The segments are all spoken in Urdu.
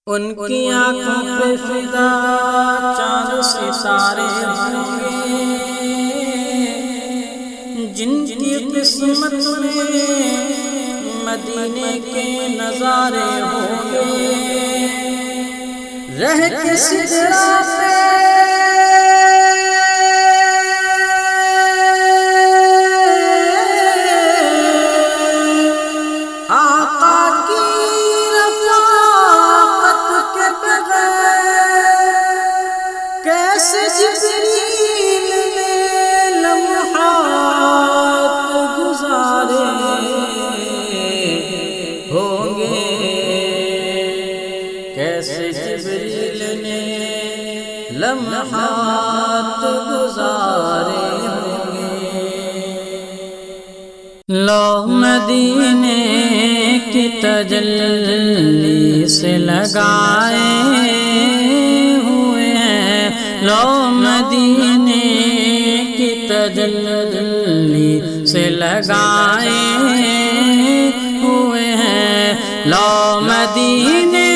ان کی آنکھوں پہ فدا چاند ستارے ہوں گے، جن کی قسمت میں مدینے کے نظارے ہوں گے، رہ کے سدرا پہ جبریل نے لمحات گزارے ہوں گے، کیسے جبریل نے لمحات گزارے ہوں گے۔ لو مدینے کی تجلی سے لگائے لو مدینے کی تجلی سے لگائے ہوئے ہیں، لو مدینے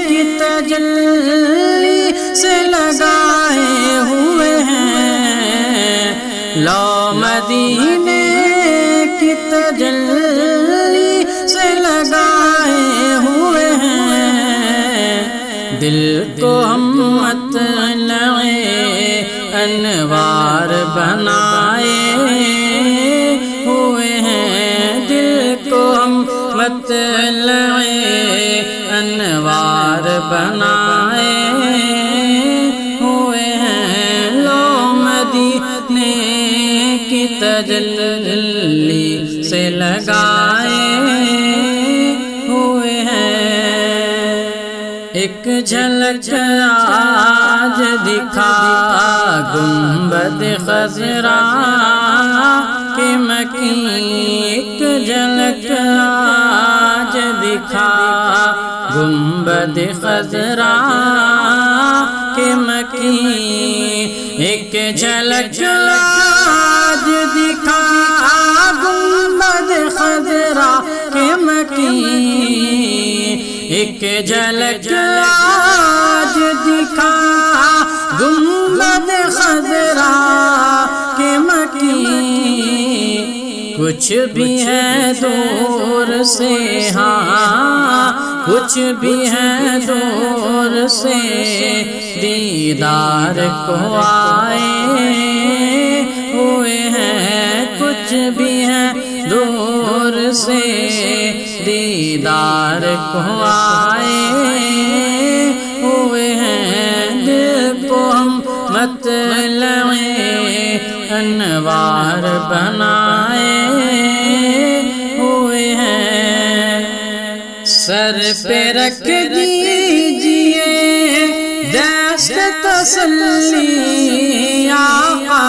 کی تجلی سے لگائے ہوئے ہیں، لو مدینے کی تجلی سے لگائے ہوئے ہیں، دل کو ہم مطلع انوار بنائے ہوئے ہیں، دل کو ہم مطلع انوار بنائے ہوئے ہیں، لو مدینے کی تجلی سے لگائے ہوئے ہیں۔ ایک جھلک آج دکھا گنبد خضرا کے مکین، ایک جھلک آج دکھا گنبد خضرا کے مکین، ایک جھلک آج دکھا گنبد خضرا کے مکین، ایک جھلک آج دکھا گنبد خضرا کے مکین، کچھ بھی ہے دور سے ہاں کچھ بھی ہے دور سے دیدار کو آئے ہوئے ہیں، کچھ بھی ہے دور سے دیدار کو آئے ہوئے ہیں، دل کو ہم مطلع انوار بنائے ہوئے ہیں، سر پہ رکھ دیجئے دست تسلی آقا،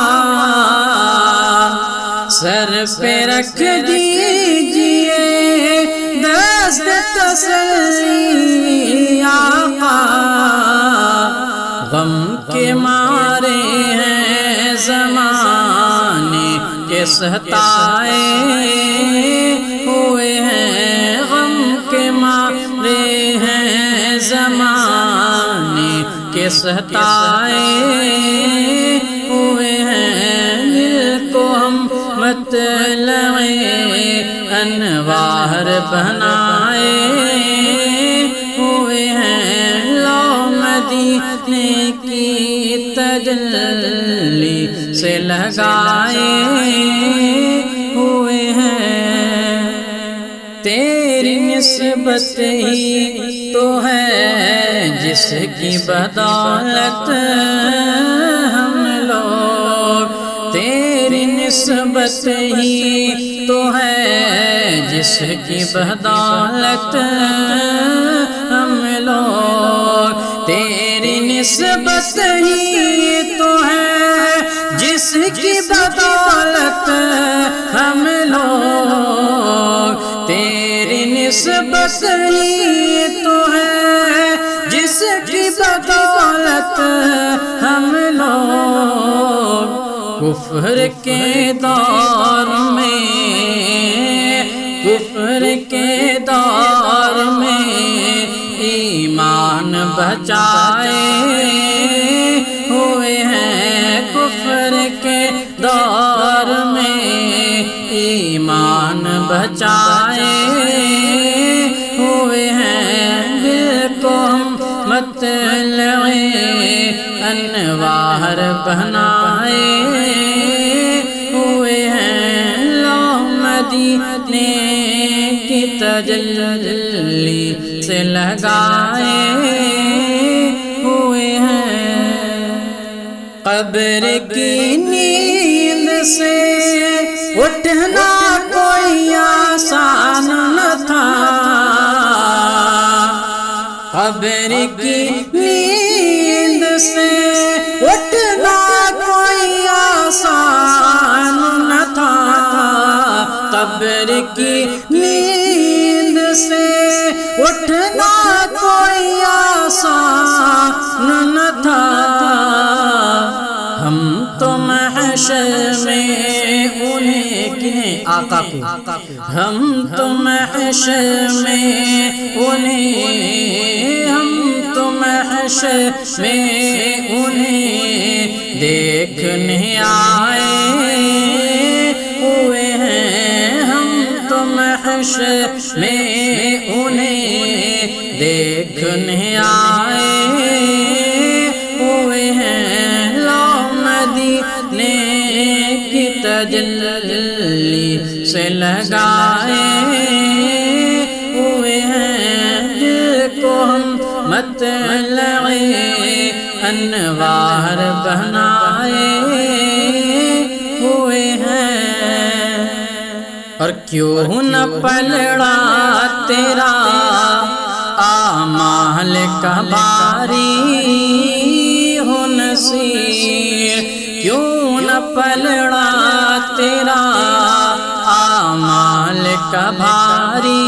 سر پہ رکھ دیجئے دست تسلی آقا، غم کے مارے ہیں زمانے کے ستائے ہوئے ہیں، غم کے مارے ہیں زمانے کے ستائے ہوئے ہیں، دل کو ہم مطلع انوار بنائے ہوئے ہیں، لو مدینے کی تجلی سے لگائے ہوئے ہیں، تیری نسبت ہی تو ہے جس کی بدولت ہم لوگ، تیری نسبت ہی تو ہے جس کی بدولت ہم لوگ، تیری نسبت ہی تو ہے جس کی بدولت ہم لوگ، تیری نسبت ہی تو ہے جس کی بدولت ہم لوگ، کفر کے دور میں کفر کے دور میں ایمان بچائے ہوئے ہیں کفر کے دور میں، ایمان بچائے ہوئے ہیں بالکل مطلع انوار بنائے ہوئے ہیں، لوح مدینے کی تجلی سے لگائے ہوئے ہیں۔ قبر کی نیند سے اٹھنا کوئی آسان نہ تھا، قبر کی نیند سے اٹھنا کوئی آسان نہ تھا، قبر کی نیند سے اٹھنا کوئی آسان نہ تھا۔ ہم تو محشر میں انہیں کنہیں آقا کو، ہم تو محشر میں انہیں، ہم تو محشر میں انہیں دیکھنے آئے ہوئے ہیں، ہم تو محشر میں انہیں دیکھنے آئے ہوئے ہیں، لوح مدینے کی تجلی سے لگائے ہوئے ہیں، دل کو ہم مطلع انوار بنائے ہوئے ہیں۔ اور کیوں نہ پلڑا تیرا اعمال کا باری ہو نصیر، کیوں نہ پلڑا تیرا اعمال کا بھاری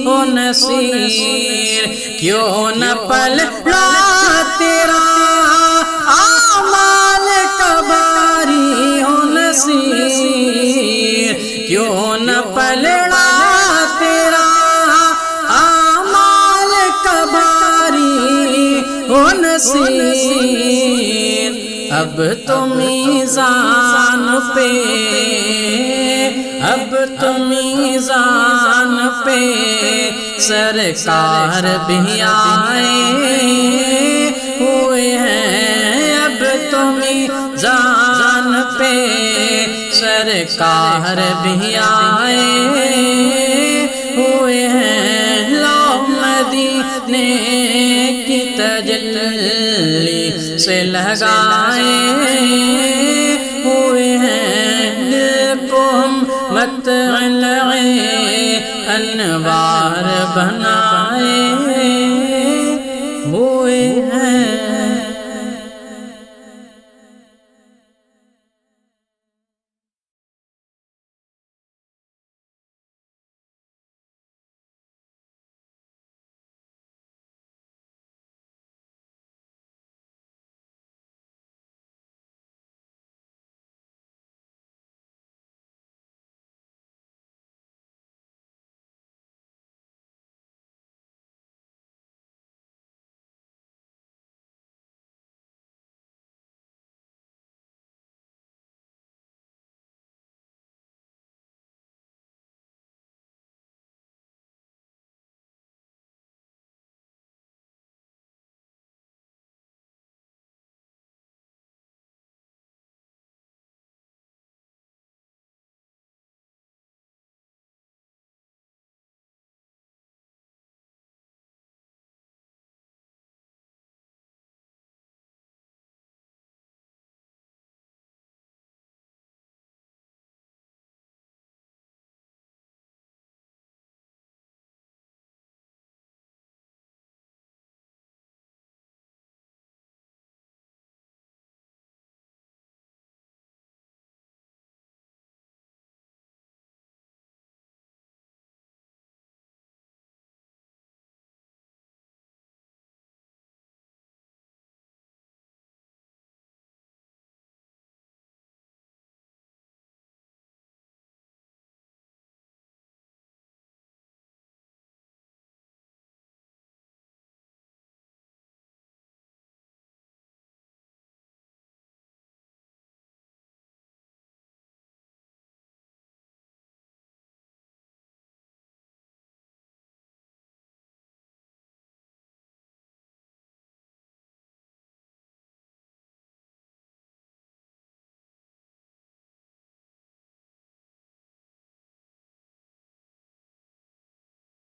ہو نصیر، کیوں نہ پلڑا تیرا اعمال کا بھاری ہو نصیر، کیوں نہ پلڑا تیرا اعمال کا بھاری ہو نصیر۔ اب تو میزان پہ، اب تو میزان پہ سرکار بھی آئے ہوئے ہیں، اب تو میزان پہ سرکار بھی آئے ہوئے ہیں، لوح مدینے کی تجلی سے لگائے ہوئے ہیں، دل کو ہم مطلع انوار بنا